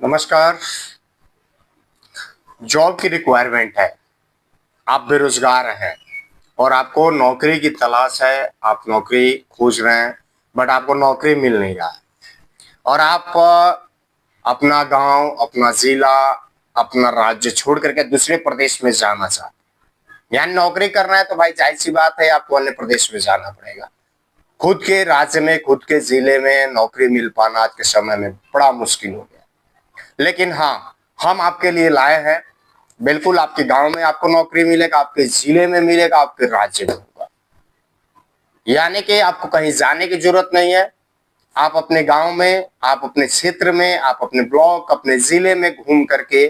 नमस्कार। जॉब की रिक्वायरमेंट है, आप बेरोजगार हैं और आपको नौकरी की तलाश है, आप नौकरी खोज रहे हैं बट आपको नौकरी मिल नहीं रहा है और आप अपना गांव, अपना जिला, अपना राज्य छोड़ करके दूसरे प्रदेश में जाना चाहते हैं। यानी नौकरी करना है तो भाई जाहिर सी बात है आपको अन्य प्रदेश में जाना पड़ेगा। खुद के राज्य में, खुद के जिले में नौकरी मिल पाना आज के समय में बड़ा मुश्किल हो गया। लेकिन हाँ, हम आपके लिए लाए हैं। बिल्कुल आपके गांव में आपको नौकरी मिलेगा, आपके जिले में मिलेगा, आपके राज्य में होगा। यानी कि आपको कहीं जाने की जरूरत नहीं है। आप अपने गांव में, आप अपने क्षेत्र में, आप अपने ब्लॉक, अपने जिले में घूम करके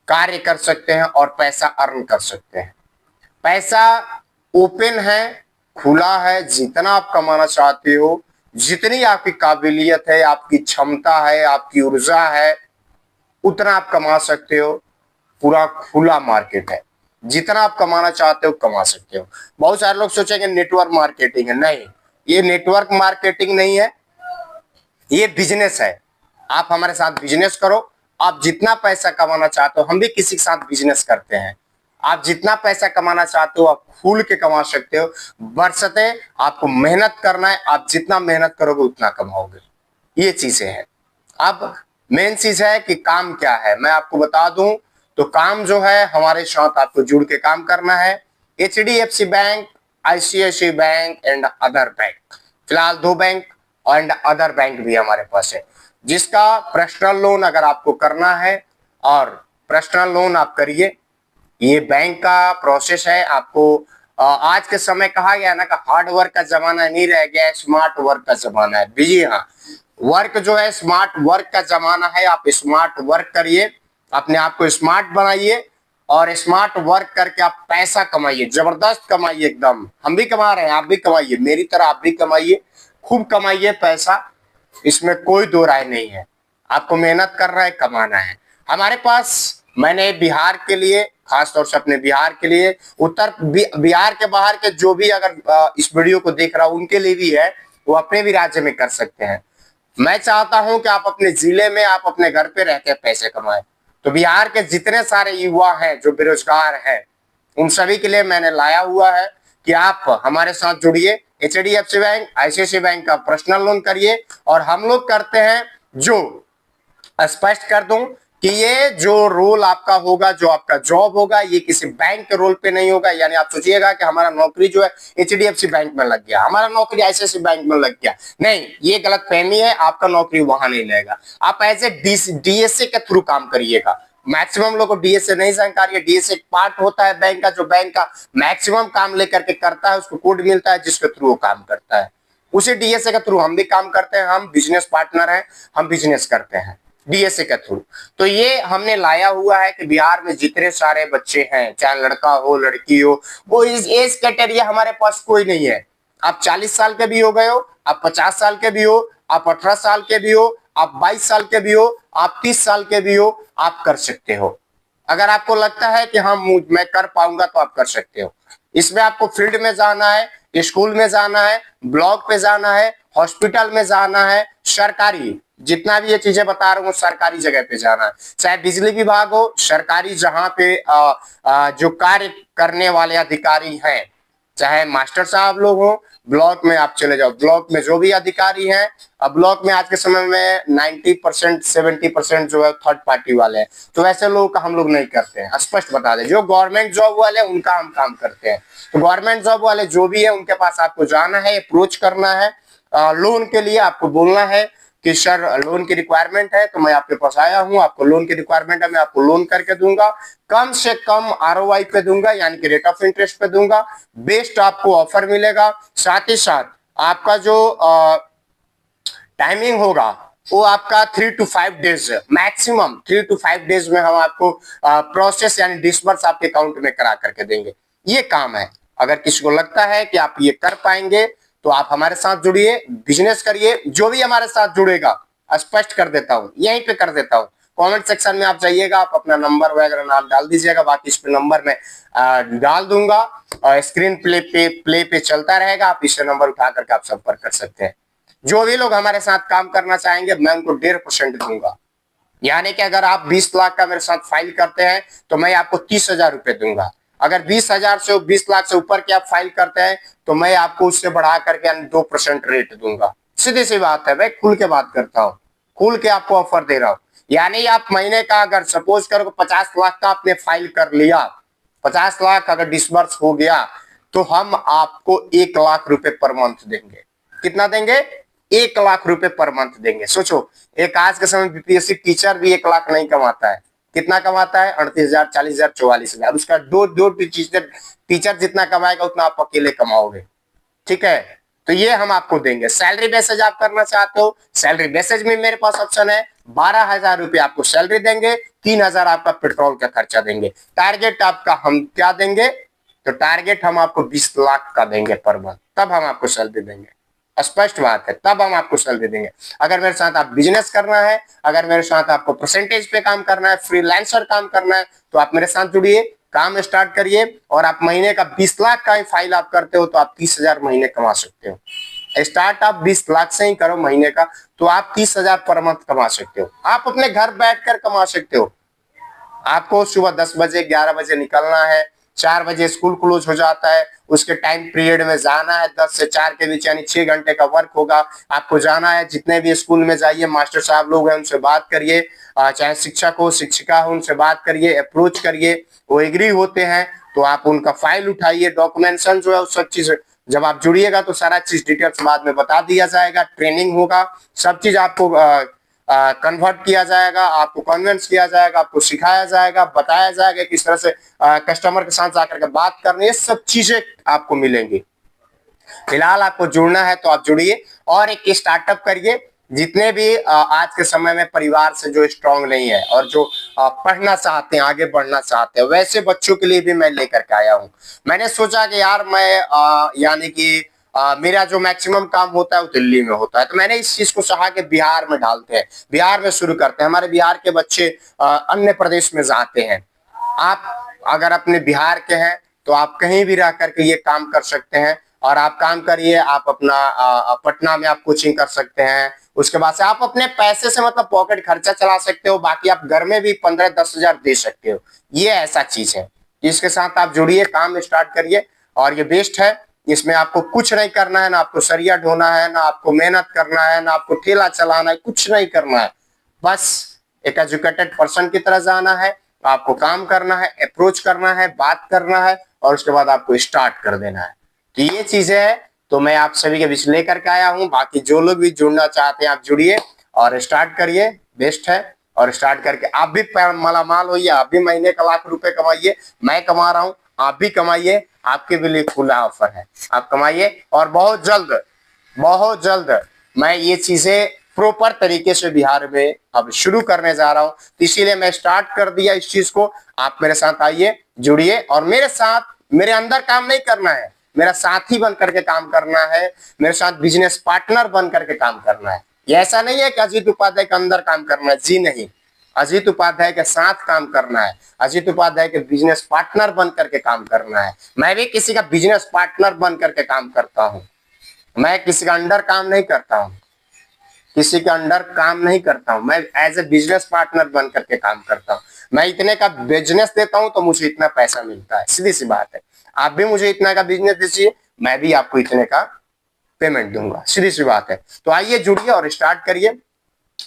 कार्य कर सकते हैं और पैसा अर्न कर सकते हैं। पैसा ओपन है, खुला है। जितना आप कमाना चाहते हो, जितनी आपकी काबिलियत है, आपकी क्षमता है, आपकी ऊर्जा है, उतना आप कमा सकते हो। पूरा खुला मार्केट है, जितना आप कमाना चाहते हो कमा सकते हो। बहुत सारे लोग सोचेंगे नेटवर्क मार्केटिंग है, नहीं, ये नेटवर्क मार्केटिंग नहीं है, ये बिजनेस है। आप हमारे साथ बिजनेस करो। आप जितना पैसा कमाना चाहते हो, हम भी किसी के साथ बिजनेस करते हैं। आप जितना पैसा कमाना चाहते हो आप खुल के कमा सकते हो, बशर्ते आपको मेहनत करना है। आप जितना मेहनत करोगे उतना कमाओगे, ये चीजें हैं। अब मेन चीज है कि काम क्या है, मैं आपको बता दूं। तो काम जो है, हमारे साथ आपको जुड़ के काम करना है। HDFC bank, ICICI bank and other bank, फिलहाल 2 बैंक एंड अदर बैंक भी हमारे पास है। जिसका पर्सनल लोन अगर आपको करना है, और पर्सनल लोन आप करिए। ये बैंक का प्रोसेस है। आपको आज के समय कहा गया ना कि हार्ड वर्क का जमाना नहीं रह गया है, स्मार्ट वर्क का जमाना है। जी हाँ, वर्क जो है स्मार्ट वर्क का जमाना है। आप स्मार्ट वर्क करिए, अपने आप को स्मार्ट बनाइए और स्मार्ट वर्क करके आप पैसा कमाइए, जबरदस्त कमाइए एकदम। हम भी कमा रहे हैं, आप भी कमाइए, मेरी तरह आप भी कमाइए, खूब कमाइए पैसा। इसमें कोई दो राय नहीं है। आपको मेहनत करना है, कमाना है। हमारे पास, मैंने बिहार के लिए, खासतौर से अपने बिहार के लिए, बिहार के बाहर के जो भी अगर इस वीडियो को देख रहा हूं उनके लिए भी है, वो अपने भी राज्य में कर सकते हैं। मैं चाहता हूं कि आप अपने जिले में, आप अपने घर पे रहकर पैसे कमाएं। तो बिहार के जितने सारे युवा हैं जो बेरोजगार हैं, उन सभी के लिए मैंने लाया हुआ है कि आप हमारे साथ जुड़िए। HDFC बैंक, ICICI बैंक का पर्सनल लोन करिए। और हम लोग करते हैं, जो स्पष्ट कर दूं कि ये जो रोल आपका होगा, जो आपका जॉब होगा, ये किसी बैंक के रोल पे नहीं होगा। यानी आप सोचिएगा कि हमारा नौकरी जो है HDFC बैंक में लग गया, हमारा नौकरी ICICI बैंक में लग गया, नहीं, ये गलत फहमी है। आपका नौकरी वहां नहीं लगेगा। आप एज ए DSA के थ्रू काम करिएगा। मैक्सिमम लोगों को DSA नहीं जानकारी है। DSA एक पार्ट होता है बैंक का, जो बैंक का मैक्सिमम काम लेकर के करता है, उसको कोड मिलता है जिसके थ्रू वो काम करता है। उसी DSA के थ्रू हम भी काम करते हैं। हम बिजनेस पार्टनर हैं, हम बिजनेस करते हैं DSA के थ्रू। तो ये हमने लाया हुआ है कि बिहार में जितने सारे बच्चे हैं, चाहे लड़का हो लड़की हो, वो इस एज कैटेगरी हमारे पास कोई नहीं है। आप 40 साल के भी हो गए हो, आप 50 साल के भी हो, आप 18 साल के भी हो, आप 22 साल के भी हो, आप 30 साल के भी हो, आप कर सकते हो। अगर आपको लगता है कि हाँ मैं कर पाऊंगा तो आप कर सकते हो। इसमें आपको फील्ड में जाना है, स्कूल में जाना है, ब्लॉक पे जाना है, हॉस्पिटल में जाना है, सरकारी जितना भी ये चीजें बता रहा हूँ सरकारी जगह पे जाना है। चाहे बिजली विभाग हो, सरकारी जहां पे जो कार्य करने वाले अधिकारी हैं, चाहे मास्टर साहब लोग हो, ब्लॉक में आप चले जाओ, ब्लॉक में जो भी अधिकारी हैं। अब ब्लॉक में आज के समय में 90% 70% जो है थर्ड पार्टी वाले हैं। तो ऐसे लोगों का हम लोग नहीं करते हैं, स्पष्ट बता दें। जो गवर्नमेंट जॉब वाले हैं उनका हम काम करते हैं। तो गवर्नमेंट जॉब वाले जो भी है उनके पास आपको जाना है, अप्रोच करना है। लोन के लिए आपको बोलना है कि सर लोन की रिक्वायरमेंट है, तो मैं आपके पास आया हूं, आपको लोन की रिक्वायरमेंट है, मैं आपको लोन करके दूंगा। कम से कम ROI पे दूंगा, यानी कि रेट ऑफ इंटरेस्ट पे दूंगा। बेस्ट आपको ऑफर मिलेगा। साथ ही साथ आपका जो टाइमिंग होगा वो आपका 3 to 5 days, maximum 3 to 5 days में हम आपको प्रोसेस यानी डिसबर्स आपके अकाउंट में करा करके देंगे। ये काम है। अगर किसी को लगता है कि आप ये कर पाएंगे तो आप हमारे साथ जुड़िए, बिजनेस करिए। जो भी हमारे साथ जुड़ेगा, स्पष्ट कर देता हूं, यहीं पे कर देता हूं, कमेंट सेक्शन में आप जाइएगा, आप अपना नंबर वगैरह नाम डाल दीजिएगा। बाकी इस पे नंबर में डाल दूंगा और स्क्रीन प्ले पे चलता रहेगा। आप इससे नंबर उठा करके आप संपर्क कर सकते हैं। जो भी लोग हमारे साथ काम करना चाहेंगे मैं उनको 1.5% दूंगा। यानी कि अगर आप 20 लाख का मेरे साथ फाइल करते हैं तो मैं आपको 30,000 रुपए दूंगा। अगर 20,000 से 20 लाख से ऊपर की आप फाइल करते हैं तो मैं आपको उससे बढ़ा करके 2% रेट दूंगा। सीधी सी बात है भाई, खुल के बात करता हूँ, खुल के आपको ऑफर दे रहा हूँ। यानी आप महीने का अगर सपोज करो 50 लाख का आपने फाइल कर लिया, 50 लाख अगर डिसबर्स हो गया तो हम आपको 1 लाख रुपए पर मंथ देंगे। कितना देंगे? 1 लाख रुपए पर मंथ देंगे। सोचो, एक आज के समय बीपीएससी टीचर भी 1 लाख नहीं कमाता है। कितना कमाता है? 38,000, 40,000, 44,000। उसका दो टीचर जितना कमाएगा उतना आप अकेले कमाओगे। ठीक है, तो ये हम आपको देंगे। सैलरी बेसिस आप करना चाहते हो, सैलरी बेसिस में मेरे पास ऑप्शन है। 12,000 रुपए आपको सैलरी देंगे, 3,000 आपका पेट्रोल का खर्चा देंगे। टारगेट आपका हम क्या देंगे? तो टारगेट हम आपको 20 लाख का देंगे पर मंथ, तब हम आपको सैलरी देंगे। स्पष्ट बात है, तब हम आपको सैलरी देंगे। अगर मेरे साथ आप बिजनेस करना है, अगर मेरे साथ आपको परसेंटेज पे काम करना है, फ्रीलांसर काम करना है, तो आप मेरे साथ जुड़िए, काम स्टार्ट करिए। और आप महीने का 20 लाख का फाइल आप करते हो तो आप 30,000 महीने कमा सकते हो। स्टार्ट आप 20 लाख से ही करो महीने का, तो आप 30,000 पर मंथ कमा सकते हो। आप अपने घर बैठकर कमा सकते हो। आपको सुबह 10 बजे 11 बजे निकलना है, 4 बजे स्कूल क्लोज हो जाता है, उसके टाइम पीरियड में जाना है, 10 से 4 के बीच, यानी 6 घंटे का वर्क होगा। आपको जाना है, जितने भी स्कूल में जाइए, मास्टर साहब लोग हैं उनसे बात करिए, चाहे शिक्षक हो शिक्षिका हो उनसे बात करिए, अप्रोच करिए। वो एग्री होते हैं तो आप उनका फाइल उठाइए, डॉक्यूमेंटेशन जो है वो सब चीज, जब आप जुड़िएगा तो सारा चीज डिटेल्स बाद में बता दिया जाएगा, ट्रेनिंग होगा, सब चीज आपको कन्वर्ट किया जाएगा, आपको कन्विंस किया जाएगा, आपको सिखाया जाएगा, बताया जाएगा किस तरह से कस्टमर के साथ जाकर के बात करनी है, सब चीजें आपको मिलेंगी। फिलहाल आपको जुड़ना है तो आप जुड़िए और एक स्टार्टअप करिए। जितने भी आज के समय में परिवार से जो स्ट्रांग नहीं है और जो पढ़ना चाहते हैं, आगे बढ़ना चाहते हैं, वैसे बच्चों के लिए भी मैं लेकर के आया हूँ। मैंने सोचा कि यार मैं यानी कि मेरा जो मैक्सिमम काम होता है वो दिल्ली में होता है, तो मैंने इस चीज को चाहा कि बिहार में डालते हैं, बिहार में शुरू करते हैं। हमारे बिहार के बच्चे अन्य प्रदेश में जाते हैं। आप अगर अपने बिहार के हैं तो आप कहीं भी रह करके ये काम कर सकते हैं। और आप काम करिए, आप अपना पटना में आप कोचिंग कर सकते हैं। उसके बाद से आप अपने पैसे से मतलब पॉकेट खर्चा चला सकते हो, बाकी आप घर में भी 15-10 हजार दे सकते हो। ये ऐसा चीज है, इसके साथ आप जुड़िए, काम स्टार्ट करिए और ये बेस्ट है। इसमें आपको कुछ नहीं करना है, ना आपको सरिया ढोना है, ना आपको मेहनत करना है, ना आपको ठेला चलाना है, कुछ नहीं करना है। बस एक एजुकेटेड पर्सन की तरह जाना है, आपको काम करना है, अप्रोच करना है, बात करना है और उसके बाद आपको स्टार्ट कर देना है। तो ये चीजें है, तो मैं आप सभी के बीच लेकर के आया हूँ। बाकी जो लोग भी जुड़ना चाहते हैं आप जुड़िए और स्टार्ट करिए, बेस्ट है। और स्टार्ट करके आप भी मालामाल होइए, आप भी महीने का लाख रुपए कमाइए। मैं कमा रहा हूँ, आप भी कमाइए, आपके भी लिए खुला ऑफर है, आप कमाइए। और बहुत जल्द मैं ये चीजें प्रॉपर तरीके से बिहार में अब शुरू करने जा रहा हूं, तो इसीलिए मैं स्टार्ट कर दिया इस चीज को। आप मेरे साथ आइए, जुड़िए और मेरे साथ, मेरे अंदर काम नहीं करना है, मेरा साथी बन करके काम करना है, मेरे साथ बिजनेस पार्टनर बन करके काम करना है। ये ऐसा नहीं है कि अजीत उपाध्याय के अंदर काम करना है, जी नहीं। अजीत उपाध्याय के साथ काम करना है, अजीत उपाध्याय के बिजनेस पार्टनर बन करके काम करना है। मैं भी किसी का बिजनेस पार्टनर बन करके काम करता हूं, मैं किसी का अंडर काम नहीं करता हूं, किसी के अंडर काम नहीं करता हूं, मैं एज ए बिजनेस पार्टनर बन करके काम करता हूं। मैं इतने का बिजनेस देता हूं तो मुझे इतना पैसा मिलता है, सीधी सी बात है। आप भी मुझे इतना का बिजनेस दीजिए, मैं भी आपको इतने का पेमेंट दूंगा, सीधी सी बात है। तो आइए जुड़िए और स्टार्ट करिए।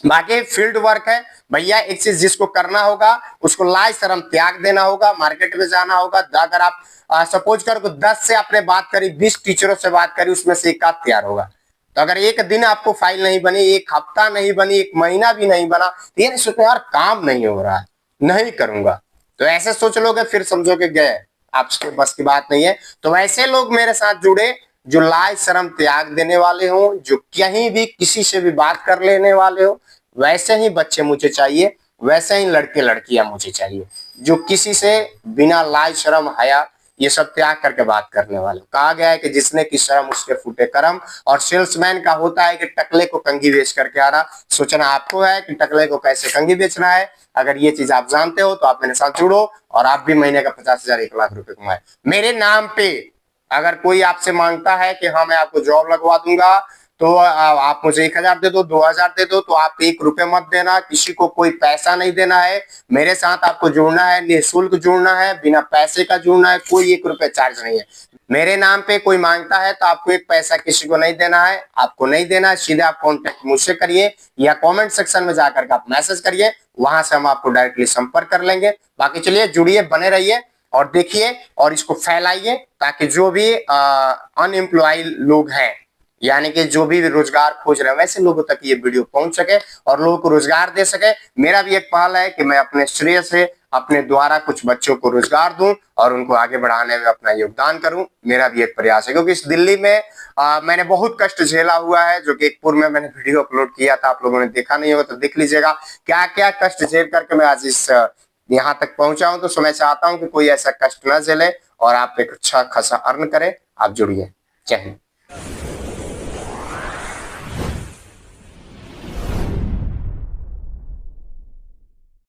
बाकी फील्ड वर्क है भैया, एक चीज जिसको करना होगा उसको लाज शर्म त्याग देना होगा, मार्केट में जाना होगा। अगर आप सपोज करो 10 से आपने बात करी, 20 टीचरों से बात करी, उसमें से एक आध तैयार होगा। तो अगर एक दिन आपको फाइल नहीं बनी, एक हफ्ता नहीं बनी, एक महीना भी नहीं बना, तो ये नहीं सोचो यार काम नहीं हो रहा है, नहीं करूंगा, तो ऐसे सोच लोगे फिर समझोगे गए, आपके बस की बात नहीं है। तो वैसे लोग मेरे साथ जुड़े जो लाज शर्म त्याग देने वाले हो, जो कहीं भी किसी से भी बात कर लेने वाले हो, वैसे ही बच्चे मुझे चाहिए, वैसे ही लड़के लड़कियां मुझे चाहिए, जो किसी से बिना लाज शर्म हया ये सब त्याग करके बात करने वाले। कहा गया है कि जिसने की शर्म उसके फूटे कर्म। और सेल्समैन का होता है कि टकले को कंघी बेच करके आ रहा, सोचना आपको है कि टकले को कैसे कंघी बेचना है। अगर ये चीज आप जानते हो तो आप मेरे साथ जुड़ो और आप भी महीने का 50,000 1 लाख रुपए कमाए मेरे नाम पे। अगर कोई आपसे मांगता है कि हाँ मैं आपको जॉब लगवा दूंगा, तो आप मुझे 1,000 दे दो, 2,000 दे दो, तो आप 1 रुपए मत देना, किसी को कोई पैसा नहीं देना है। मेरे साथ आपको जुड़ना है, निःशुल्क जुड़ना है, बिना पैसे का जुड़ना है, कोई 1 रुपए चार्ज नहीं है। मेरे नाम पे कोई मांगता है तो आपको 1 पैसा किसी को नहीं देना है, आपको नहीं देना है। सीधे आप कॉन्टेक्ट मुझसे करिए या कमेंट सेक्शन में जाकर के आप मैसेज करिए, वहां से हम आपको डायरेक्टली संपर्क कर लेंगे। बाकी चलिए जुड़िए, बने रहिए और देखिए और इसको फैलाइए, ताकि जो भी अनएम्प्लॉय लोग हैं, यानी कि जो भी रोजगार खोज रहे हैं, वैसे लोगों तक ये वीडियो पहुंच सके और लोगों को रोजगार दे सके। मेरा भी एक पहल है कि मैं अपने श्रेय से अपने द्वारा कुछ बच्चों को रोजगार दूं और उनको आगे बढ़ाने में अपना योगदान करूं। मेरा भी एक प्रयास है, क्योंकि इस दिल्ली में मैंने बहुत कष्ट झेला हुआ है, जो कि एक पूर्व में मैंने वीडियो अपलोड किया था, आप लोगों ने देखा नहीं होगा तो देख लीजिएगा, क्या क्या कष्ट झेल करके मैं आज इस यहाँ तक पहुंचा हूं। तो मैं चाहता हूं कि कोई ऐसा कष्ट न झेले और आप एक अच्छा खासा अर्न करें। आप जुड़िए। जय हिंद।